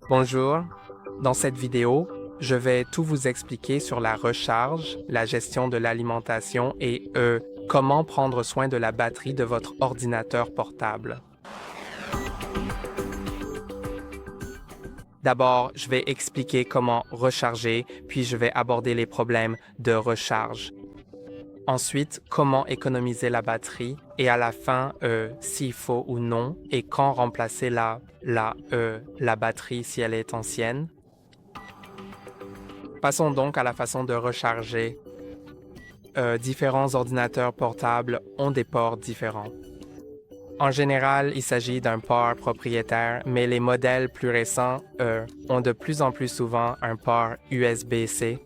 Bonjour, dans cette vidéo, je vais tout vous expliquer sur la recharge, la gestion de l'alimentation et comment prendre soin de la batterie de votre ordinateur portable. D'abord, je vais expliquer comment recharger, puis je vais aborder les problèmes de recharge. Ensuite, comment économiser la batterie et à la fin, s'il faut ou non et quand remplacer la batterie si elle est ancienne. Passons donc à la façon de recharger. Différents ordinateurs portables ont des ports différents. En général, il s'agit d'un port propriétaire, mais les modèles plus récents ont de plus en plus souvent un port USB-C.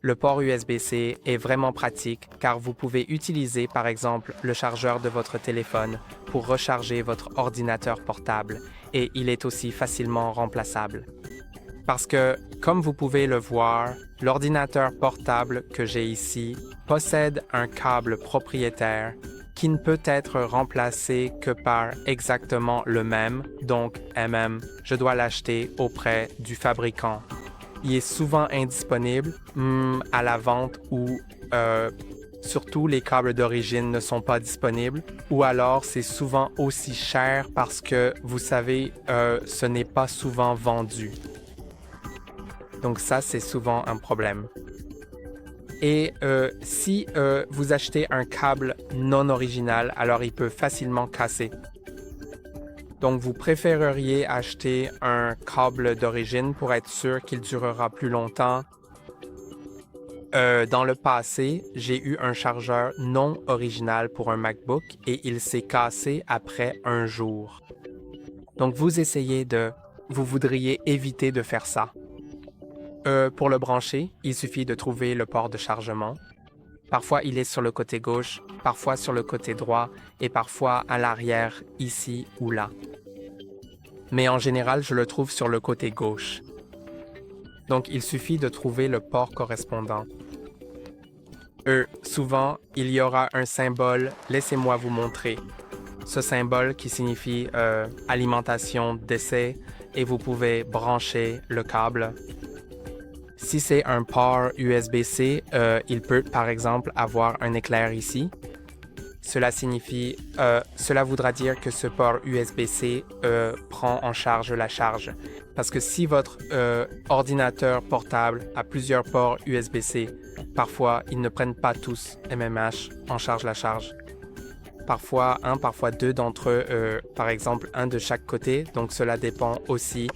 Le port USB-C est vraiment pratique car vous pouvez utiliser par exemple le chargeur de votre téléphone pour recharger votre ordinateur portable et il est aussi facilement remplaçable. Parce que, comme vous pouvez le voir, l'ordinateur portable que j'ai ici possède un câble propriétaire qui ne peut être remplacé que par exactement le même, donc je dois l'acheter auprès du fabricant. Il est souvent indisponible à la vente ou surtout les câbles d'origine ne sont pas disponibles ou alors c'est souvent aussi cher parce que vous savez, ce n'est pas souvent vendu. Donc ça, c'est souvent un problème. Et si vous achetez un câble non original, alors il peut facilement casser. Donc, vous préféreriez acheter un câble d'origine pour être sûr qu'il durera plus longtemps. Dans le passé, j'ai eu un chargeur non original pour un MacBook et il s'est cassé après un jour. Donc, vous voudriez éviter de faire ça. Pour le brancher, il suffit de trouver le port de chargement. Parfois, il est sur le côté gauche, parfois sur le côté droit et parfois à l'arrière, ici ou là. Mais en général, je le trouve sur le côté gauche. Donc, il suffit de trouver le port correspondant. Souvent, il y aura un symbole, laissez-moi vous montrer. Ce symbole qui signifie alimentation d'essai et vous pouvez brancher le câble. Si c'est un port USB-C, il peut par exemple avoir un éclair ici. Cela voudra dire que ce port USB-C prend en charge la charge. Parce que si votre ordinateur portable a plusieurs ports USB-C, parfois ils ne prennent pas tous en charge la charge. Parfois deux d'entre eux, par exemple un de chaque côté, donc cela dépend aussi.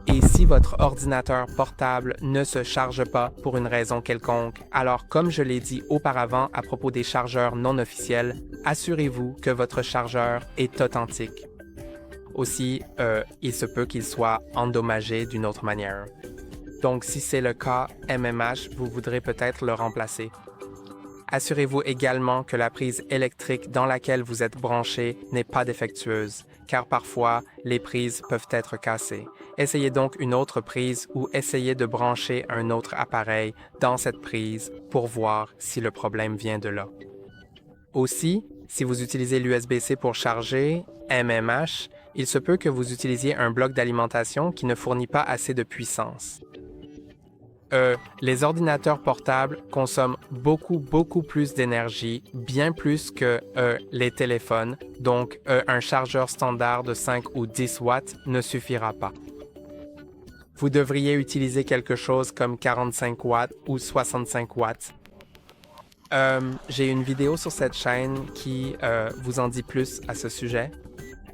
Et si votre ordinateur portable ne se charge pas pour une raison quelconque, alors comme je l'ai dit auparavant à propos des chargeurs non officiels, assurez-vous que votre chargeur est authentique. Aussi, il se peut qu'il soit endommagé d'une autre manière. Donc si c'est le cas, vous voudrez peut-être le remplacer. Assurez-vous également que la prise électrique dans laquelle vous êtes branché n'est pas défectueuse, car parfois, les prises peuvent être cassées. Essayez donc une autre prise ou essayez de brancher un autre appareil dans cette prise pour voir si le problème vient de là. Aussi, si vous utilisez l'USB-C pour charger, il se peut que vous utilisiez un bloc d'alimentation qui ne fournit pas assez de puissance. Les ordinateurs portables consomment beaucoup plus d'énergie, bien plus que les téléphones, donc un chargeur standard de 5 ou 10 watts ne suffira pas. Vous devriez utiliser quelque chose comme 45 watts ou 65 watts. J'ai une vidéo sur cette chaîne qui vous en dit plus à ce sujet.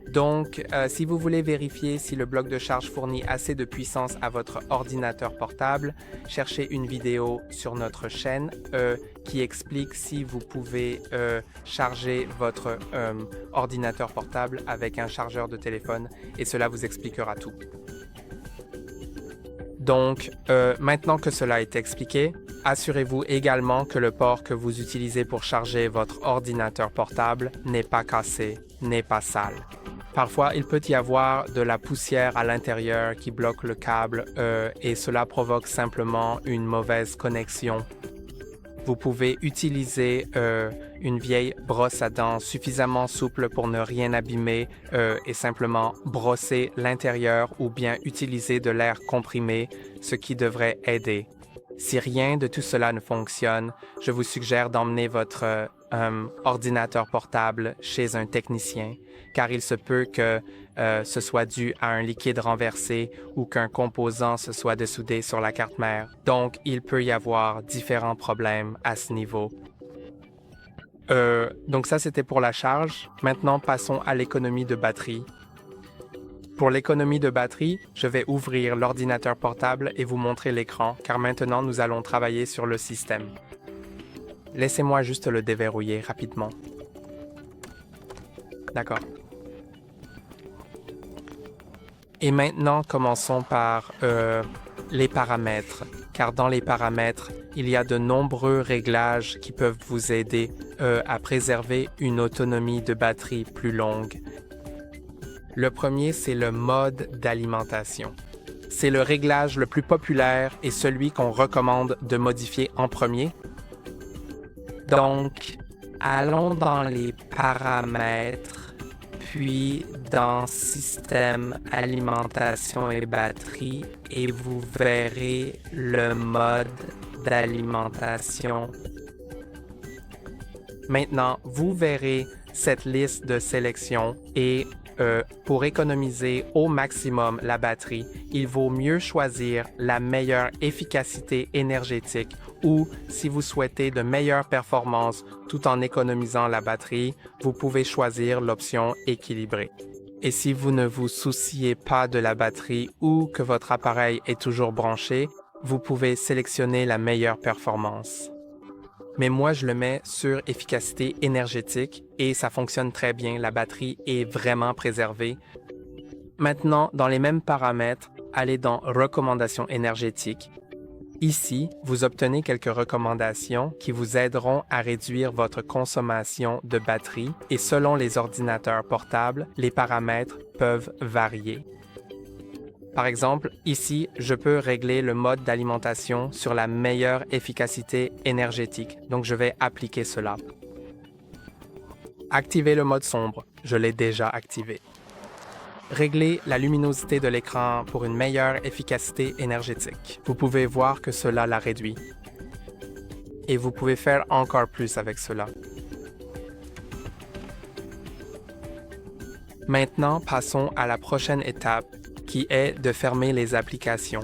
Donc, si vous voulez vérifier si le bloc de charge fournit assez de puissance à votre ordinateur portable, cherchez une vidéo sur notre chaîne qui explique si vous pouvez charger votre ordinateur portable avec un chargeur de téléphone et cela vous expliquera tout. Donc, maintenant que cela est expliqué, assurez-vous également que le port que vous utilisez pour charger votre ordinateur portable n'est pas cassé, n'est pas sale. Parfois, il peut y avoir de la poussière à l'intérieur qui bloque le câble et cela provoque simplement une mauvaise connexion. vous pouvez utiliser une vieille brosse à dents suffisamment souple pour ne rien abîmer et simplement brosser l'intérieur ou bien utiliser de l'air comprimé, ce qui devrait aider. Si rien de tout cela ne fonctionne, je vous suggère d'emmener votre ordinateur portable chez un technicien, car il se peut que ce soit dû à un liquide renversé ou qu'un composant se soit dessoudé sur la carte mère. Donc, il peut y avoir différents problèmes à ce niveau. Donc ça, c'était pour la charge. Maintenant, passons à l'économie de batterie. Pour l'économie de batterie, je vais ouvrir l'ordinateur portable et vous montrer l'écran, car maintenant nous allons travailler sur le système. Laissez-moi juste le déverrouiller rapidement. D'accord. Et maintenant, commençons par les paramètres, car dans les paramètres, il y a de nombreux réglages qui peuvent vous aider à préserver une autonomie de batterie plus longue. Le premier, c'est le mode d'alimentation. C'est le réglage le plus populaire et celui qu'on recommande de modifier en premier. Donc, allons dans les paramètres, puis dans Système, alimentation et batterie, et vous verrez le mode d'alimentation. Maintenant, vous verrez cette liste de sélection et pour économiser au maximum la batterie, il vaut mieux choisir la meilleure efficacité énergétique ou, si vous souhaitez de meilleures performances tout en économisant la batterie, vous pouvez choisir l'option équilibrée. Et si vous ne vous souciez pas de la batterie ou que votre appareil est toujours branché, vous pouvez sélectionner la meilleure performance. Mais moi, je le mets sur efficacité énergétique et ça fonctionne très bien. La batterie est vraiment préservée. Maintenant, dans les mêmes paramètres, allez dans Recommandations énergétiques. Ici, vous obtenez quelques recommandations qui vous aideront à réduire votre consommation de batterie et selon les ordinateurs portables, les paramètres peuvent varier. Par exemple, ici, je peux régler le mode d'alimentation sur la meilleure efficacité énergétique. Donc, je vais appliquer cela. Activer le mode sombre. Je l'ai déjà activé. Régler la luminosité de l'écran pour une meilleure efficacité énergétique. Vous pouvez voir que cela la réduit. Et vous pouvez faire encore plus avec cela. Maintenant, passons à la prochaine étape, qui est de fermer les applications.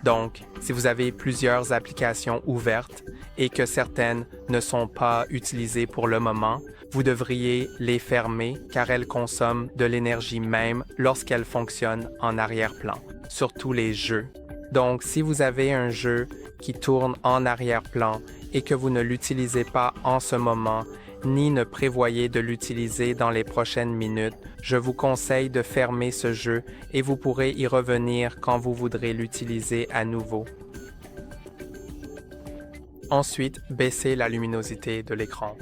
Donc, si vous avez plusieurs applications ouvertes et que certaines ne sont pas utilisées pour le moment, vous devriez les fermer car elles consomment de l'énergie même lorsqu'elles fonctionnent en arrière-plan, surtout les jeux. Donc, si vous avez un jeu qui tourne en arrière-plan et que vous ne l'utilisez pas en ce moment, ni ne prévoyez de l'utiliser dans les prochaines minutes, je vous conseille de fermer ce jeu et vous pourrez y revenir quand vous voudrez l'utiliser à nouveau. Ensuite, baissez la luminosité de l'écran.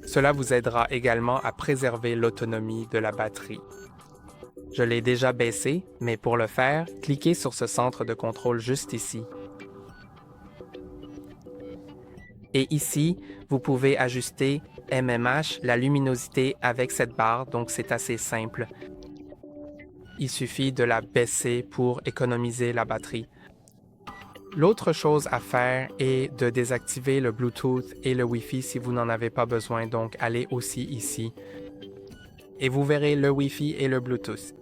Cela vous aidera également à préserver l'autonomie de la batterie. Je l'ai déjà baissé, mais pour le faire, cliquez sur ce centre de contrôle juste ici. Et ici, vous pouvez ajuster MMH, la luminosité avec cette barre, donc c'est assez simple. Il suffit de la baisser pour économiser la batterie. L'autre chose à faire est de désactiver le Bluetooth et le Wi-Fi si vous n'en avez pas besoin, donc allez aussi ici. Et vous verrez le Wi-Fi et le Bluetooth.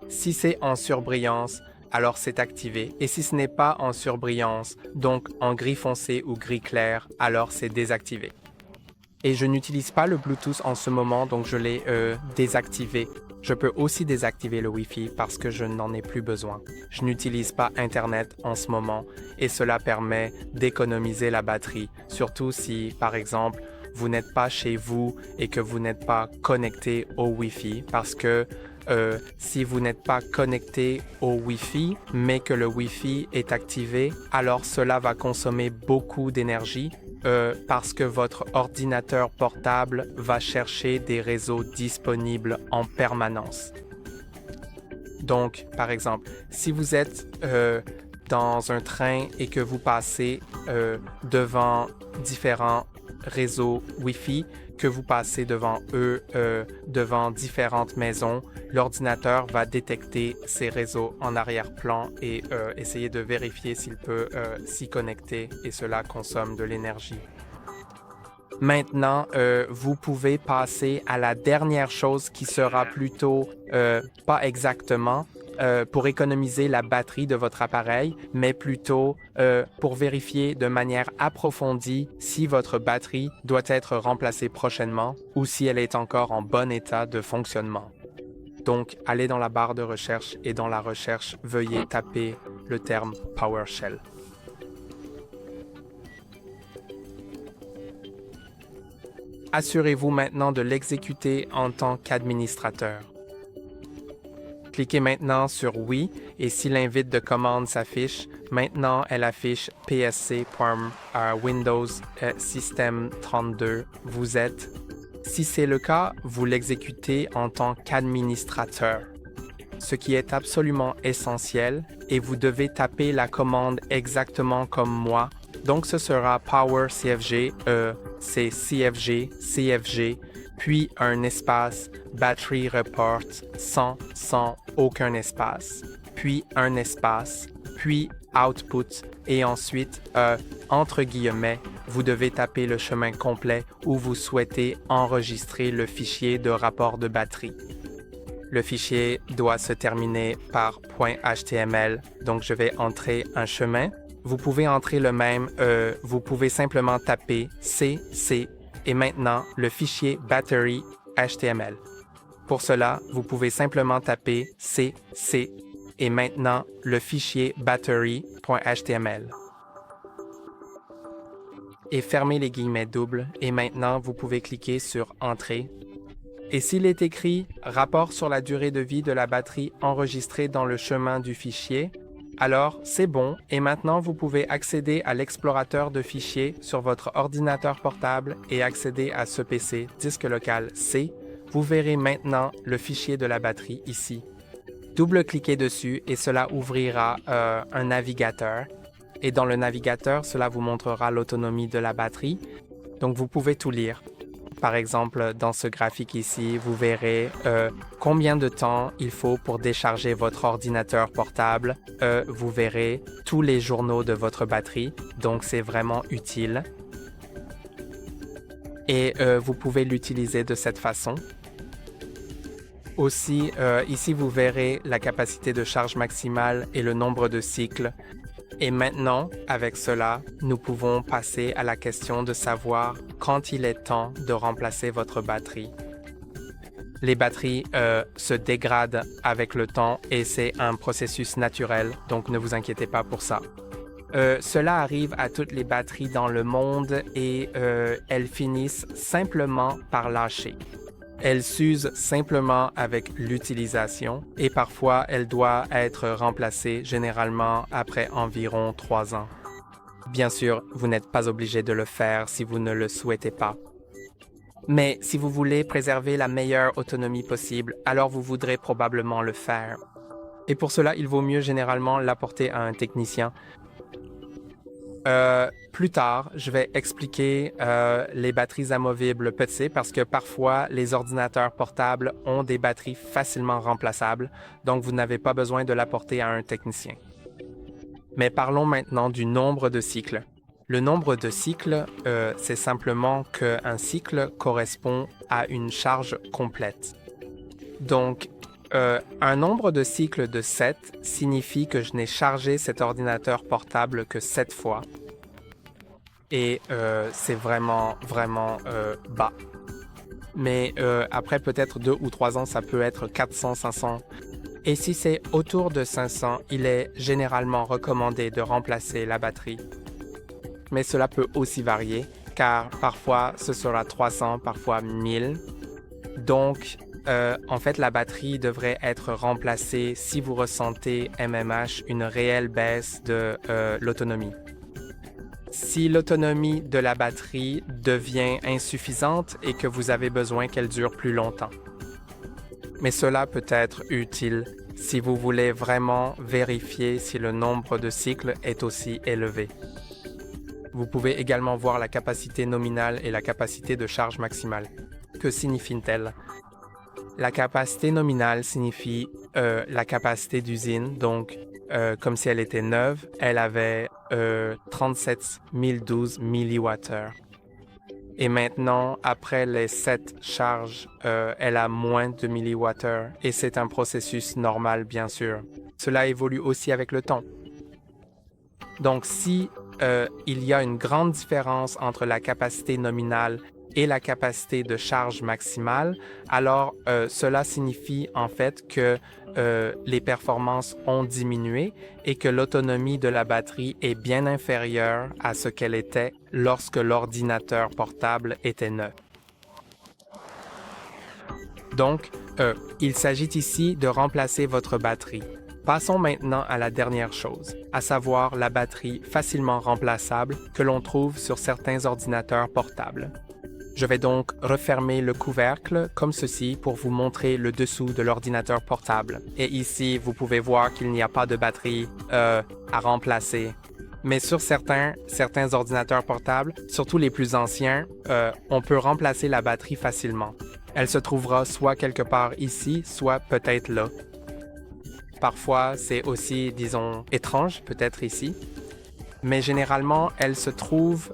Si c'est en surbrillance, alors c'est activé. Et si ce n'est pas en surbrillance, donc en gris foncé ou gris clair, alors c'est désactivé. Et je n'utilise pas le Bluetooth en ce moment, donc je l'ai désactivé. Je peux aussi désactiver le Wi-Fi parce que je n'en ai plus besoin. Je n'utilise pas Internet en ce moment et cela permet d'économiser la batterie, surtout si, par exemple, vous n'êtes pas chez vous et que vous n'êtes pas connecté au Wi-Fi parce que si vous n'êtes pas connecté au Wi-Fi, mais que le Wi-Fi est activé, alors cela va consommer beaucoup d'énergie parce que votre ordinateur portable va chercher des réseaux disponibles en permanence. Donc, par exemple, si vous êtes dans un train et que vous passez devant différents réseaux Wi-Fi, que vous passez devant eux, devant différentes maisons, l'ordinateur va détecter ces réseaux en arrière-plan et essayer de vérifier s'il peut s'y connecter et cela consomme de l'énergie. Maintenant, vous pouvez passer à la dernière chose qui sera plutôt, pas exactement, pour économiser la batterie de votre appareil, mais plutôt pour vérifier de manière approfondie si votre batterie doit être remplacée prochainement ou si elle est encore en bon état de fonctionnement. Donc, allez dans la barre de recherche et dans la recherche, veuillez taper le terme PowerShell. Assurez-vous maintenant de l'exécuter en tant qu'administrateur. Cliquez maintenant sur « Oui » et si l'invite de commande s'affiche, maintenant elle affiche PSC Windows System 32. Vous êtes. Si c'est le cas, vous l'exécutez en tant qu'administrateur, ce qui est absolument essentiel et vous devez taper la commande exactement comme moi. Donc ce sera Power CFG, c'est CFG, puis un espace Battery Report sans aucun espace, puis un espace, puis Output et ensuite, entre guillemets, vous devez taper le chemin complet où vous souhaitez enregistrer le fichier de rapport de batterie. Le fichier doit se terminer par .html, donc je vais entrer un chemin. Vous pouvez entrer le même, vous pouvez simplement taper CC et maintenant le fichier battery HTML. Pour cela, vous pouvez simplement taper CC et maintenant le fichier battery.html. Et fermez les guillemets doubles et maintenant vous pouvez cliquer sur Entrée. Et s'il est écrit « Rapport sur la durée de vie de la batterie enregistrée dans le chemin du fichier », alors c'est bon et maintenant vous pouvez accéder à l'explorateur de fichiers sur votre ordinateur portable et accéder à ce PC disque local C. Vous verrez maintenant le fichier de la batterie ici. Double-cliquez dessus et cela ouvrira un navigateur. Et dans le navigateur, cela vous montrera l'autonomie de la batterie. Donc vous pouvez tout lire. Par exemple, dans ce graphique ici, vous verrez combien de temps il faut pour décharger votre ordinateur portable. Vous verrez tous les journaux de votre batterie, donc c'est vraiment utile. Et vous pouvez l'utiliser de cette façon. Aussi, ici vous verrez la capacité de charge maximale et le nombre de cycles. Et maintenant, avec cela, nous pouvons passer à la question de savoir quand il est temps de remplacer votre batterie. Les batteries se dégradent avec le temps et c'est un processus naturel, donc ne vous inquiétez pas pour ça. Cela arrive à toutes les batteries dans le monde et elles finissent simplement par lâcher. Elle s'use simplement avec l'utilisation et parfois elle doit être remplacée généralement après environ 3 ans. Bien sûr, vous n'êtes pas obligé de le faire si vous ne le souhaitez pas. Mais si vous voulez préserver la meilleure autonomie possible, alors vous voudrez probablement le faire. Et pour cela, il vaut mieux généralement l'apporter à un technicien. Plus tard, je vais expliquer les batteries amovibles PC parce que parfois, les ordinateurs portables ont des batteries facilement remplaçables, donc vous n'avez pas besoin de l'apporter à un technicien. Mais parlons maintenant du nombre de cycles. Le nombre de cycles, c'est simplement qu'un cycle correspond à une charge complète. Donc, un nombre de cycles de 7 signifie que je n'ai chargé cet ordinateur portable que 7 fois. Et c'est vraiment bas. Mais après peut-être 2 ou 3 ans, ça peut être 400, 500. Et si c'est autour de 500, il est généralement recommandé de remplacer la batterie. Mais cela peut aussi varier, car parfois ce sera 300, parfois 1000. Donc, en fait, la batterie devrait être remplacée si vous ressentez MMH une réelle baisse de l'autonomie. Si l'autonomie de la batterie devient insuffisante et que vous avez besoin qu'elle dure plus longtemps. Mais cela peut être utile si vous voulez vraiment vérifier si le nombre de cycles est aussi élevé. Vous pouvez également voir la capacité nominale et la capacité de charge maximale. Que signifient-elles? La capacité nominale signifie la capacité d'usine, donc comme si elle était neuve, elle avait 37 012 milliwattheures. Et maintenant, après les 7 charges, elle a moins de milliwattheures et c'est un processus normal, bien sûr. Cela évolue aussi avec le temps. Donc, si il y a une grande différence entre la capacité nominale et la capacité de charge maximale, alors cela signifie en fait que les performances ont diminué et que l'autonomie de la batterie est bien inférieure à ce qu'elle était lorsque l'ordinateur portable était neuf. Donc, il s'agit ici de remplacer votre batterie. Passons maintenant à la dernière chose, à savoir la batterie facilement remplaçable que l'on trouve sur certains ordinateurs portables. Je vais donc refermer le couvercle comme ceci pour vous montrer le dessous de l'ordinateur portable. Et ici, vous pouvez voir qu'il n'y a pas de batterie à remplacer. Mais sur certains ordinateurs portables, surtout les plus anciens, on peut remplacer la batterie facilement. Elle se trouvera soit quelque part ici, soit peut-être là. Parfois, c'est aussi, disons, étrange, peut-être ici. Mais généralement, elle se trouve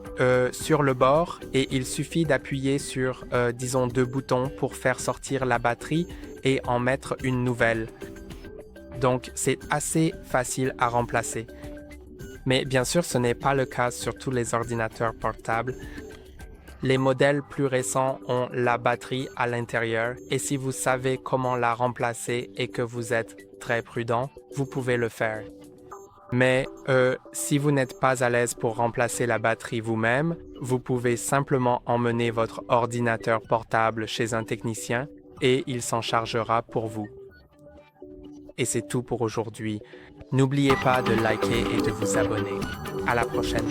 sur le bord et il suffit d'appuyer sur, disons, 2 boutons pour faire sortir la batterie et en mettre une nouvelle. Donc, c'est assez facile à remplacer. Mais bien sûr, ce n'est pas le cas sur tous les ordinateurs portables. Les modèles plus récents ont la batterie à l'intérieur et si vous savez comment la remplacer et que vous êtes très prudent, vous pouvez le faire. Mais si vous n'êtes pas à l'aise pour remplacer la batterie vous-même, vous pouvez simplement emmener votre ordinateur portable chez un technicien et il s'en chargera pour vous. Et c'est tout pour aujourd'hui. N'oubliez pas de liker et de vous abonner. À la prochaine.